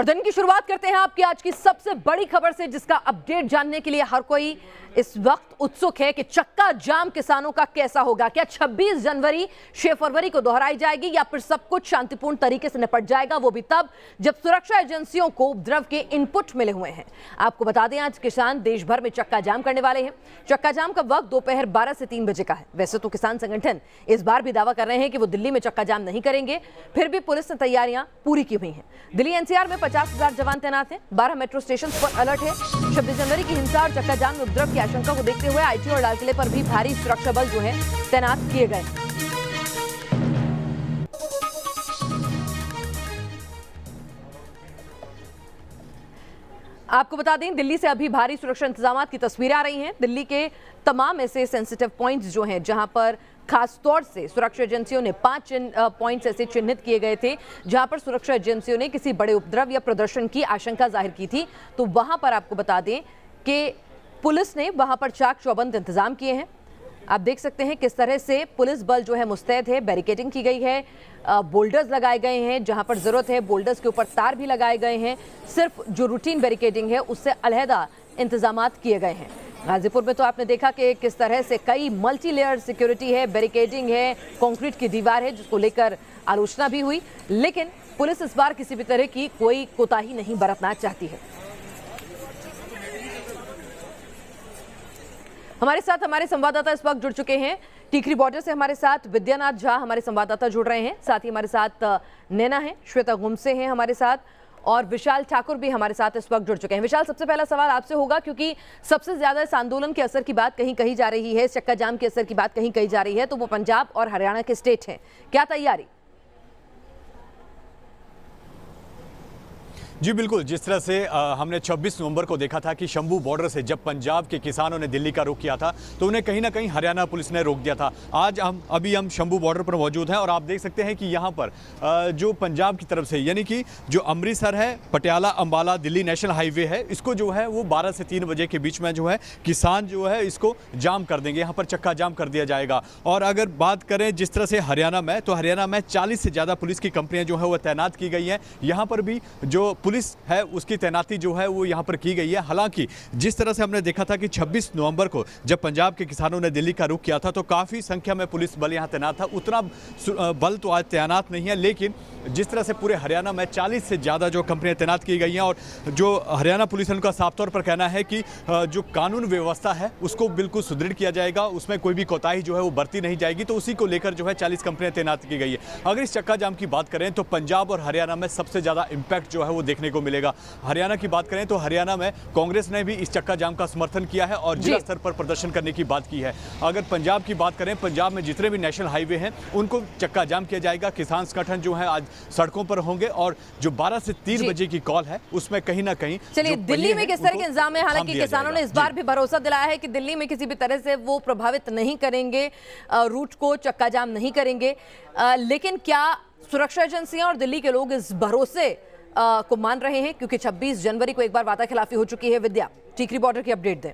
और दिन की शुरुआत करते हैं आपकी आज की सबसे बड़ी खबर से, जिसका अपडेट जानने के लिए हर कोई इस वक्त उत्सुक है कि चक्का जाम किसानों का कैसा होगा। क्या 26 जनवरी 6 फरवरी को दोहराई जाएगी या फिर सब कुछ शांतिपूर्ण तरीके से निपट जाएगा, वो भी तब जब सुरक्षा एजेंसियों को उपद्रव के इनपुट मिले हुए हैं। आपको बता दें आज किसान देश भर में चक्का जाम करने वाले हैं। चक्का जाम का वक्त दोपहर 12 से 3 बजे का है। वैसे तो किसान संगठन इस बार भी दावा कर रहे हैं कि वो दिल्ली में चक्का जाम नहीं करेंगे, फिर भी पुलिस ने तैयारियां पूरी की हुई हैं। दिल्ली एनसीआर में 50,000 जवान तैनात हैं। 12 मेट्रो स्टेशन पर अलर्ट है। 26 जनवरी की हिंसा और चक्का जाम में उपद्रव की आशंका को देखते हुए आईटी और लाल किले पर भी भारी सुरक्षा बल जो है तैनात किए गए। आपको बता दें दिल्ली से अभी भारी सुरक्षा इंतजामात की तस्वीरें आ रही हैं। दिल्ली के तमाम ऐसे सेंसिटिव पॉइंट्स जो हैं जहां पर खास तौर से सुरक्षा एजेंसियों ने 5 पॉइंट्स ऐसे चिन्हित किए गए थे जहां पर सुरक्षा एजेंसियों ने किसी बड़े उपद्रव या प्रदर्शन की आशंका जाहिर की थी, तो वहां पर आपको बता दें कि पुलिस ने वहां पर चाक चौबंद इंतजाम किए हैं। आप देख सकते हैं किस तरह से पुलिस बल जो है मुस्तैद है। बैरिकेडिंग की गई है, बोल्डर्स लगाए गए हैं, जहां पर जरूरत है बोल्डर्स के ऊपर तार भी लगाए गए हैं। सिर्फ जो रूटीन बैरिकेडिंग है उससे अलहदा इंतजामात किए गए हैं। गाजीपुर में तो आपने देखा कि किस तरह से कई मल्टी लेयर सिक्योरिटी है, बैरिकेडिंग है, कंक्रीट की दीवार है, जिसको लेकर आलोचना भी हुई, लेकिन पुलिस इस बार किसी भी तरह की कोई कोताही नहीं बरतना चाहती है। हमारे साथ हमारे संवाददाता इस वक्त जुड़ चुके हैं। टीकरी बॉर्डर से हमारे साथ विद्यानाथ झा हमारे संवाददाता जुड़ रहे हैं, साथ ही हमारे साथ नैना है, श्वेता गुमसे हैं हमारे साथ, और विशाल ठाकुर भी हमारे साथ इस वक्त जुड़ चुके हैं। विशाल, सबसे पहला सवाल आपसे होगा, क्योंकि सबसे ज्यादा इस आंदोलन के असर की बात कहीं कही जा रही है, इस चक्का जाम के असर की बात कहीं कही जा रही है, तो वो पंजाब और हरियाणा के स्टेट हैं। क्या तैयारी? जी बिल्कुल, जिस तरह से हमने 26 नवंबर को देखा था कि शंभू बॉर्डर से जब पंजाब के किसानों ने दिल्ली का रुख किया था तो उन्हें कहीं ना कहीं हरियाणा पुलिस ने रोक दिया था। आज हम शंभू बॉर्डर पर मौजूद हैं और आप देख सकते हैं कि यहाँ पर जो पंजाब की तरफ से, यानी कि जो अमृतसर है, पटियाला अंबाला दिल्ली नेशनल हाईवे है, इसको जो है वो 12 से 3 बजे के बीच में जो है किसान जो है इसको जाम कर देंगे, यहाँ पर चक्का जाम कर दिया जाएगा। और अगर बात करें जिस तरह से हरियाणा में, तो हरियाणा में 40 से ज़्यादा पुलिस की कंपनियाँ जो है वो तैनात की गई हैं। यहाँ पर भी जो पुलिस है उसकी तैनाती जो है वो यहाँ पर की गई है। हालांकि जिस तरह से हमने देखा था कि 26 नवंबर को जब पंजाब के किसानों ने दिल्ली का रुख किया था तो काफ़ी संख्या में पुलिस बल यहाँ तैनात था। उतना बल तो आज तैनात नहीं है, लेकिन जिस तरह से पूरे हरियाणा में 40 से ज़्यादा जो कंपनियां तैनात की गई हैं और जो हरियाणा पुलिस है उनका साफ तौर पर कहना है कि जो कानून व्यवस्था है उसको बिल्कुल सुदृढ़ किया जाएगा, उसमें कोई भी कोताही जो है वो बरती नहीं जाएगी। तो उसी को लेकर जो है 40 कंपनियां तैनात की गई है। अगर इस चक्का जाम की बात करें तो पंजाब और हरियाणा में सबसे ज़्यादा इम्पैक्ट जो है वो देखने को मिलेगा। हरियाणा की बात करें तो हरियाणा में कांग्रेस ने भी इस चक्का जाम का समर्थन किया है और जिला स्तर पर प्रदर्शन करने की बात की है। अगर पंजाब की बात करें, पंजाब में जितने भी नेशनल हाईवे हैं उनको चक्का जाम किया जाएगा। किसान संगठन जो है आज सड़कों पर होंगे और जो 12 से 3 बजे की कॉल है उसमें कहीं ना कहीं चलिए दिल्ली में किस तरह के इंतजाम है। हालांकि किसानों ने इस बार भी भरोसा दिलाया है कि दिल्ली में किसी भी तरह से वो प्रभावित नहीं करेंगे, रूट को चक्का जाम नहीं करेंगे, लेकिन क्या सुरक्षा एजेंसियां और दिल्ली के लोग इस भरोसे को मान रहे हैं? क्योंकि 26 जनवरी को एक बार वादाखिलाफी हो चुकी है। विद्या, टीकरी बॉर्डर की अपडेट दें।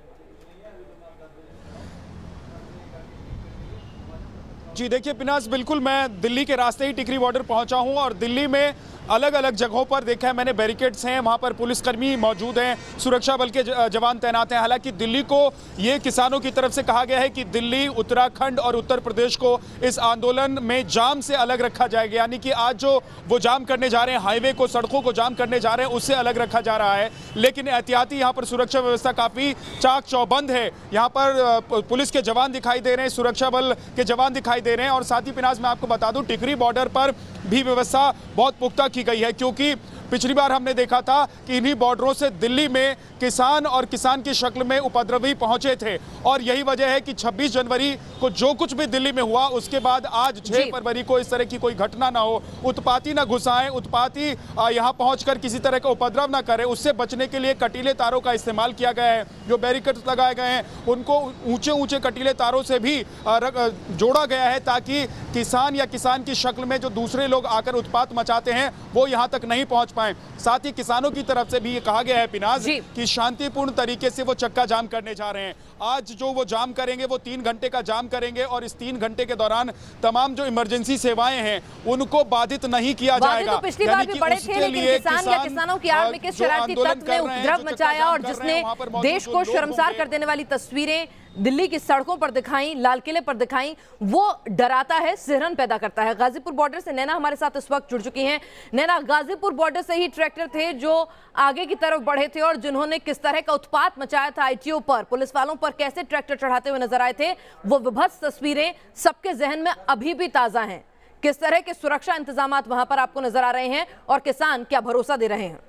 जी देखिए पिनास, बिल्कुल मैं दिल्ली के रास्ते ही टिकरी बॉर्डर पहुंचा हूं और दिल्ली में अलग अलग जगहों पर देखा है मैंने, बैरिकेड्स हैं, वहां पर पुलिसकर्मी मौजूद हैं, सुरक्षा बल के जवान तैनात हैं। हालांकि दिल्ली को ये किसानों की तरफ से कहा गया है कि दिल्ली, उत्तराखंड और उत्तर प्रदेश को इस आंदोलन में जाम से अलग रखा जाएगा, यानी कि आज जो वो जाम करने जा रहे हैं, हाईवे को, सड़कों को जाम करने जा रहे हैं, उससे अलग रखा जा रहा है। लेकिन एहतियाती यहाँ पर सुरक्षा व्यवस्था काफ़ी चाक चौबंद है। यहाँ पर पुलिस के जवान दिखाई दे रहे हैं, सुरक्षा बल के जवान दिखाई दे रहे हैं। और साथ ही पिनास मैं आपको बता दूं टिकरी बॉर्डर पर भी व्यवस्था बहुत पुख्ता की गई है, क्योंकि पिछली बार हमने देखा था कि इन्हीं बॉर्डरों से दिल्ली में किसान और किसान की शक्ल में उपद्रवी पहुंचे थे। और यही वजह है कि 26 जनवरी को जो कुछ भी दिल्ली में हुआ उसके बाद आज 6 फरवरी को इस तरह की कोई घटना ना हो, उत्पाती ना घुसाएं, उत्पाती यहां पहुंचकर किसी तरह का उपद्रव ना करें, उससे बचने के लिए कटीले तारों का इस्तेमाल किया गया है। जो बैरिकेड्स लगाए गए हैं उनको ऊंचे ऊंचे कटीले तारों से भी जोड़ा गया है, ताकि किसान या किसान की शक्ल में जो दूसरे लोग आकर उत्पात मचाते हैं वो यहाँ तक नहीं पहुँच पाए। साथ ही किसानों की तरफ से भी ये कहा गया है पिनाज कि शांतिपूर्ण तरीके से वो चक्का जाम करने जा रहे हैं। आज जो वो जाम करेंगे वो 3 घंटे का जाम करेंगे और इस 3 घंटे के दौरान तमाम जो इमरजेंसी सेवाएं हैं उनको बाधित नहीं किया जाएगा। तो पिछली बार भी बड़े थे, लेकिन किसानों की आड़ में किस शरारती तत्व ने उपद्रव मचाया और जिसने देश को शर्मसार कर देने वाली तस्वीरें दिल्ली की सड़कों पर दिखाई, लाल किले पर दिखाई, वो डराता है, सिहरन पैदा करता है। गाजीपुर बॉर्डर से नैना हमारे साथ इस वक्त जुड़ चुकी हैं। नैना, गाजीपुर बॉर्डर से ही ट्रैक्टर थे जो आगे की तरफ बढ़े थे और जिन्होंने किस तरह का उत्पात मचाया था आईटीओ पर, पुलिस वालों पर कैसे ट्रैक्टर चढ़ाते हुए नजर आए थे, वो विभत्स तस्वीरें सबके जहन में अभी भी ताजा हैं। किस तरह के सुरक्षा इंतजाम वहां पर आपको नजर आ रहे हैं और किसान क्या भरोसा दे रहे हैं?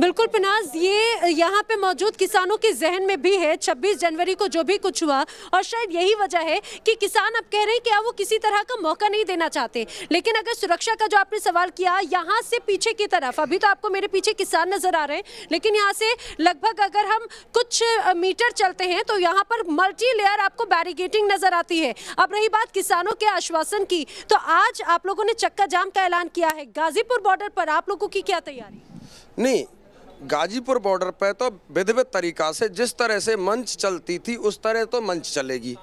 बिल्कुल पिनाज, ये यहाँ पे मौजूद किसानों के जहन में भी है 26 जनवरी को जो भी कुछ हुआ, और शायद यही वजह है कि किसान अब कह रहे हैं कि अब वो किसी तरह का मौका नहीं देना चाहते। लेकिन अगर सुरक्षा का जो आपने सवाल किया, यहाँ से पीछे की तरफ, अभी तो आपको मेरे पीछे किसान नजर आ रहे हैं, लेकिन यहाँ से लगभग अगर हम कुछ मीटर चलते हैं तो यहाँ पर मल्टी लेयर आपको बैरिकेडिंग नजर आती है। अब रही बात किसानों के आश्वासन की, तो आज आप लोगों ने चक्का जाम का ऐलान किया है। गाजीपुर बॉर्डर पर आप लोगों की क्या तैयारी? नहीं, गाजीपुर बॉर्डर पे तो विधिवत तरीका से जिस तरह से मंच चलती थी उस तरह तो मंच चलेगी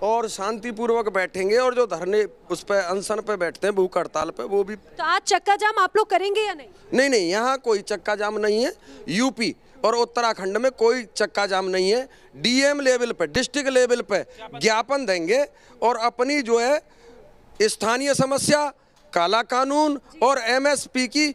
और शांतिपूर्वक बैठेंगे, और जो धरने उस पे अनशन पे बैठते हैं भूख हड़ताल पे वो भी। तो आज चक्का जाम आप लोग करेंगे या नहीं? नहीं नहीं, यहाँ कोई चक्का जाम नहीं है। यूपी और उत्तराखंड में कोई चक्का जाम नहीं है। डीएम लेवल पे, डिस्ट्रिक्ट लेवल पे ज्ञापन देंगे और अपनी जो है स्थानीय समस्या, काला कानून और एमएसपी की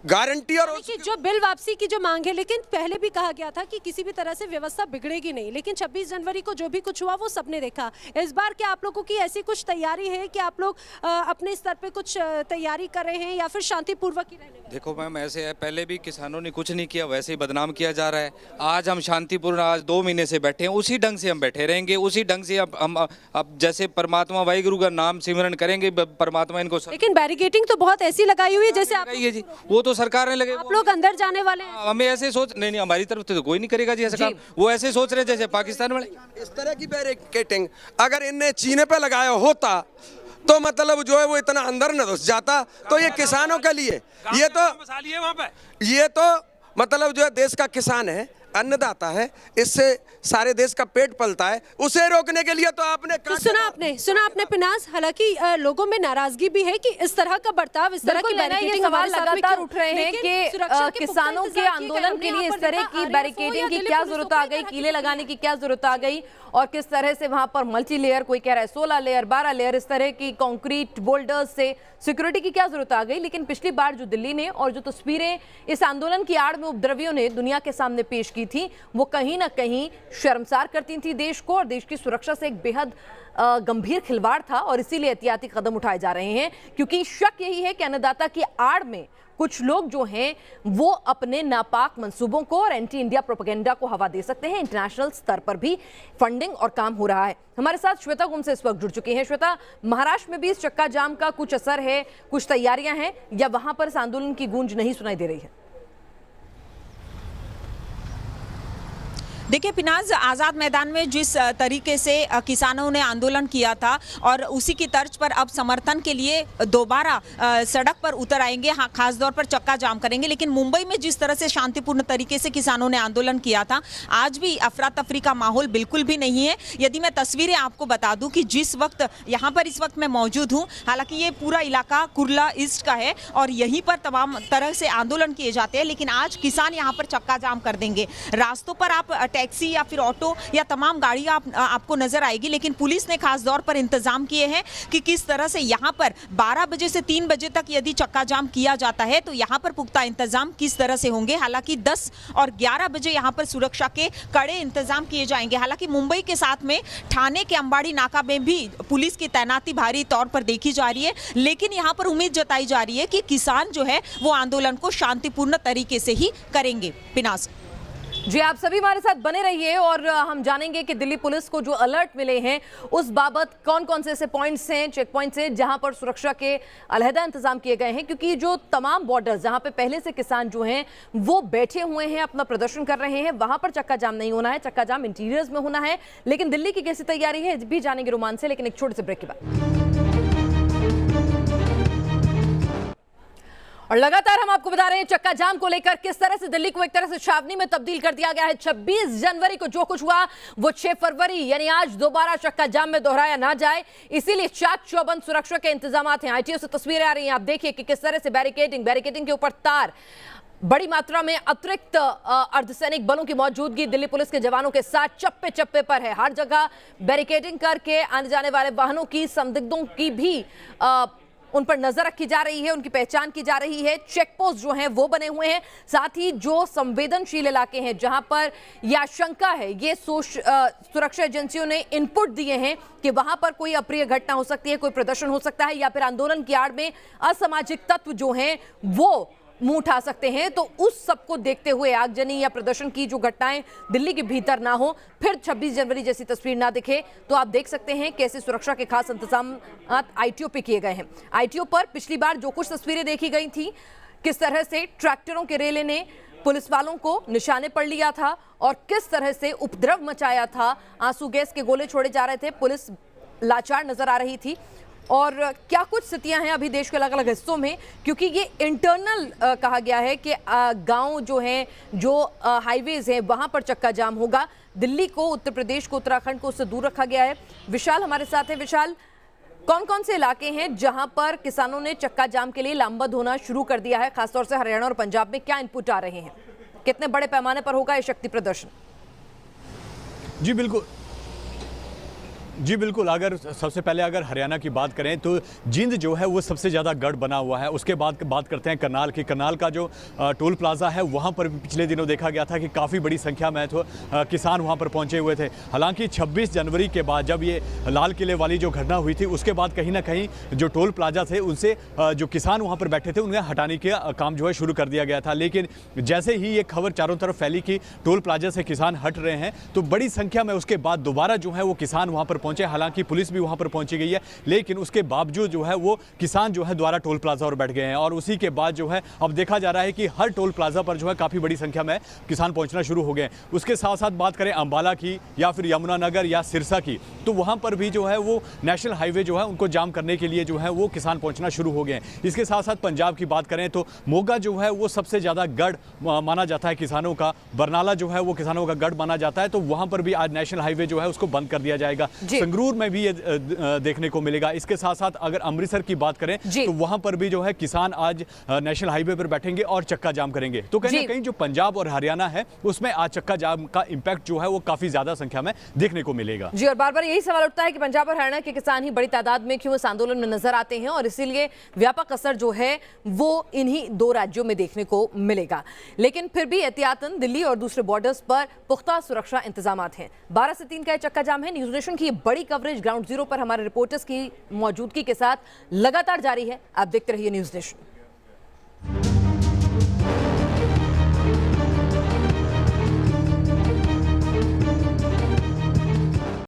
गारंटी और जो बिल वापसी की जो मांग है, लेकिन पहले भी कहा गया था कि किसी भी तरह से व्यवस्था बिगड़ेगी नहीं, लेकिन 26 जनवरी को जो भी कुछ हुआ वो सबने देखा। इस बार क्या आप लोगों की ऐसी कुछ तैयारी है कि आप लोग अपने स्तर पे कुछ तैयारी कर रहे हैं या फिर शांतिपूर्वक ही रहने वाले? देखो मैम, ऐसे है, पहले भी किसानों ने कुछ नहीं किया, वैसे ही बदनाम किया जा रहा है। आज हम शांतिपूर्ण, आज 2 महीने से बैठे हैं, उसी ढंग से हम बैठे रहेंगे, उसी ढंग से अब जैसे परमात्मा वाहिगुरु का नाम सिमरन करेंगे, परमात्मा इनको। लेकिन बैरिकेडिंग तो बहुत ऐसी लगाई हुई है जैसे आप जी, वो तो सरकार ने लगे। आप लोग अंदर जाने वाले हैं? हमें ऐसे सोच नहीं, हमारी तरफ से तो कोई नहीं करेगा जी ऐसा काम। वो ऐसे सोच रहे जैसे पाकिस्तान वाले। इस तरह की बैरिकेडिंग अगर इनने चीने पे लगाया होता तो मतलब जो है वो इतना अंदर न घुस जाता। तो ये किसानों के लिए ये तो मतलब जो है देश का किसान है, अन्नदाता है, इससे सारे देश का पेट पलता है, उसे रोकने के लिए तो आपने तो सुना आपने पिनाज। हालांकि लोगों में नाराजगी भी है कि इस तरह का बर्ताव, इस तरह की बैरिकेडिंग सवाल लगातार उठ रहे हैं कि किसानों के आंदोलन के लिए इस तरह की बैरिकेडिंग की क्या जरूरत आ गई, कीले लगाने की क्या जरूरत आ गई, और किस तरह से वहां पर मल्टी लेयर, कोई कह रहा है 16 लेयर 12 लेयर, इस तरह की कंक्रीट बोल्डर्स से सिक्योरिटी की क्या जरूरत आ गई। लेकिन पिछली बार जो दिल्ली ने और जो तस्वीरें इस आंदोलन की आड़ में उपद्रवियों ने दुनिया के सामने पेश की थी, वो कहीं ना कहीं शर्मसार करती थी देश को, और देश की सुरक्षा से एक बेहद गंभीर खिलवाड़ था। और इसीलिए एहतियाती कदम उठाए जा रहे हैं, क्योंकि शक यही है कि अन्नदाता की आड़ में कुछ लोग जो हैं वो अपने नापाक मंसूबों को और एंटी इंडिया प्रोपेगेंडा को हवा दे सकते हैं। इंटरनेशनल स्तर पर भी फंडिंग और काम हो रहा है। हमारे साथ श्वेता गुम से इस वक्त जुड़ चुकी हैं। श्वेता, महाराष्ट्र में भी इस चक्का जाम का कुछ असर है, कुछ तैयारियां हैं, या वहां पर इस आंदोलन की गूंज नहीं सुनाई दे रही है? देखिए पिनाज, आज़ाद मैदान में जिस तरीके से किसानों ने आंदोलन किया था और उसी की तर्ज पर अब समर्थन के लिए दोबारा सड़क पर उतर आएंगे, हाँ खास तौर पर चक्का जाम करेंगे। लेकिन मुंबई में जिस तरह से शांतिपूर्ण तरीके से किसानों ने आंदोलन किया था, आज भी अफरा तफरी का माहौल बिल्कुल भी नहीं है। यदि मैं तस्वीरें आपको बता दूं कि जिस वक्त यहाँ पर इस वक्त मैं मौजूद हूँ, हालांकि ये पूरा इलाका कुर्ला ईस्ट का है और यहीं पर तमाम तरह से आंदोलन किए जाते हैं, लेकिन आज किसान यहाँ पर चक्का जाम कर देंगे। रास्तों पर आप टैक्सी या फिर ऑटो या तमाम गाड़ियां आपको नजर आएगी, लेकिन पुलिस ने खास तौर पर इंतजाम किए हैं कि किस तरह से यहां पर 12 बजे से 3 बजे तक यदि चक्का जाम किया जाता है तो यहां पर पुख्ता इंतजाम किस तरह से होंगे। हालांकि 10 और 11 बजे यहां पर सुरक्षा के कड़े इंतजाम किए जाएंगे। हालांकि मुंबई के साथ में ठाणे के अंबाड़ी नाका में भी पुलिस की तैनाती भारी तौर पर देखी जा रही है, लेकिन यहां पर उम्मीद जताई जा रही है कि किसान जो है वो आंदोलन को शांतिपूर्ण तरीके से ही करेंगे। पिनाज, जी, आप सभी हमारे साथ बने रहिए और हम जानेंगे कि दिल्ली पुलिस को जो अलर्ट मिले हैं उस बाबत कौन कौन से ऐसे पॉइंट्स हैं, चेक पॉइंट्स हैं जहां पर सुरक्षा के अलहदा इंतजाम किए गए हैं, क्योंकि जो तमाम बॉर्डर्स जहां पे पहले से किसान जो हैं वो बैठे हुए हैं, अपना प्रदर्शन कर रहे हैं, वहां पर चक्का जाम नहीं होना है, चक्का जाम इंटीरियर्स में होना है। लेकिन दिल्ली की कैसी तैयारी है भी जानेंगे रोमान से, लेकिन एक छोटे से ब्रेक के बाद। और लगातार हम आपको बता रहे हैं चक्का जाम को लेकर किस तरह से दिल्ली को एक तरह से छावनी में तब्दील कर दिया गया है। 26 जनवरी को जो कुछ हुआ वो 6 फरवरी यानी आज दोबारा चक्का जाम में दोहराया ना जाए, इसीलिए चाक चौबंद सुरक्षा के इंतजाम हैं। आईटीओ से तस्वीरें आ रही हैं, आप देखिए कि किस तरह से बैरिकेडिंग के ऊपर तार, बड़ी मात्रा में अतिरिक्त अर्धसैनिक बलों की मौजूदगी दिल्ली पुलिस के जवानों के साथ चप्पे चप्पे पर है। हर जगह बैरिकेडिंग करके आने जाने वाले वाहनों की, संदिग्धों की भी उन पर नजर रखी जा रही है, उनकी पहचान की जा रही है। चेक पोस्ट जो हैं वो बने हुए हैं, साथ ही जो संवेदनशील इलाके हैं जहां पर यह आशंका है, ये सुरक्षा एजेंसियों ने इनपुट दिए हैं कि वहां पर कोई अप्रिय घटना हो सकती है, कोई प्रदर्शन हो सकता है या फिर आंदोलन की आड़ में असामाजिक तत्व जो हैं वो मुंह उठा सकते हैं। तो उस सबको देखते हुए आगजनी या प्रदर्शन की जो घटनाएं दिल्ली के भीतर ना हो, फिर 26 जनवरी जैसी तस्वीर ना दिखे, तो आप देख सकते हैं कैसे सुरक्षा के खास इंतजाम आईटीओ पे किए गए हैं। आईटीओ पर पिछली बार जो कुछ तस्वीरें देखी गई थी, किस तरह से ट्रैक्टरों के रेले ने पुलिस वालों को निशाने पर लिया था और किस तरह से उपद्रव मचाया था, आंसू गैस के गोले छोड़े जा रहे थे, पुलिस लाचार नजर आ रही थी। और क्या कुछ स्थितियां हैं अभी देश के अलग अलग हिस्सों में, क्योंकि ये इंटरनल कहा गया है कि गांव जो हैं, जो हाईवेज हैं, वहां पर चक्का जाम होगा। दिल्ली को, उत्तर प्रदेश को, उत्तराखंड को उससे दूर रखा गया है। विशाल हमारे साथ है। विशाल, कौन कौन से इलाके हैं जहां पर किसानों ने चक्का जाम के लिए लामबंद होना शुरू कर दिया है? खासतौर से हरियाणा और पंजाब में क्या इनपुट आ रहे हैं? कितने बड़े पैमाने पर होगा ये शक्ति प्रदर्शन? जी बिल्कुल, अगर सबसे पहले अगर हरियाणा की बात करें तो जिंद जो है वो सबसे ज़्यादा गढ़ बना हुआ है। उसके बाद बात करते हैं करनाल की। करनाल का जो टोल प्लाजा है वहाँ पर पिछले दिनों देखा गया था कि काफ़ी बड़ी संख्या में किसान वहाँ पर पहुँचे हुए थे। हालांकि 26 जनवरी के बाद जब ये लाल किले वाली जो घटना हुई थी, उसके बाद कहीं ना कहीं जो टोल प्लाजा थे उनसे जो किसान वहाँ पर बैठे थे उन्हें हटाने का काम जो है शुरू कर दिया गया था। लेकिन जैसे ही ये खबर चारों तरफ फैली कि टोल प्लाजा से किसान हट रहे हैं, तो बड़ी संख्या में उसके बाद दोबारा जो है वो किसान वहाँ पर पहुंचे। हालांकि पुलिस भी वहां पर पहुंची गई है, लेकिन उसके बावजूद जो है वो किसान जो है द्वारा टोल प्लाजा पर बैठ गए हैं। और उसी के बाद जो है अब देखा जा रहा है कि हर टोल प्लाजा पर जो है काफ़ी बड़ी संख्या में किसान पहुंचना शुरू हो गए। उसके साथ साथ बात करें अंबाला की या फिर यमुनानगर या सिरसा की, तो वहां पर भी जो है वो नेशनल हाईवे जो है उनको जाम करने के लिए जो है वो किसान पहुँचना शुरू हो गए हैं। इसके साथ साथ पंजाब की बात करें तो मोगा जो है वो सबसे ज़्यादा गढ़ माना जाता है किसानों का। बरनाला जो है वो किसानों का गढ़ माना जाता है, तो वहां पर भी आज नेशनल हाईवे जो है उसको बंद कर दिया जाएगा। संगरूर में भी ये देखने को मिलेगा। इसके साथ साथ अगर अमृतसर की बात करें तो वहां पर भी जो है किसान आज नेशनल हाईवे पर बैठेंगे और चक्का जाम करेंगे। तो कहीं ना कहीं जो पंजाब और हरियाणा है उसमें आज चक्का जाम का इंपैक्ट जो है वो काफी ज्यादा संख्या में देखने को मिलेगा। जी, और बार बार यही सवाल उठता है कि पंजाब और हरियाणा के किसान ही बड़ी तादाद में क्यों इस आंदोलन में नजर आते हैं, और इसीलिए व्यापक असर जो है वो इन्हीं दो राज्यों में देखने को मिलेगा। लेकिन फिर भी एहतियातन दिल्ली और दूसरे बॉर्डर्स पर पुख्ता सुरक्षा इंतजाम हैं। 12 से 3 का चक्का जाम है। न्यूज नेशन की बड़ी कवरेज ग्राउंड जीरो पर हमारे रिपोर्टर्स की मौजूदगी के साथ लगातार जारी है। आप देखते रहिए न्यूज नेशन।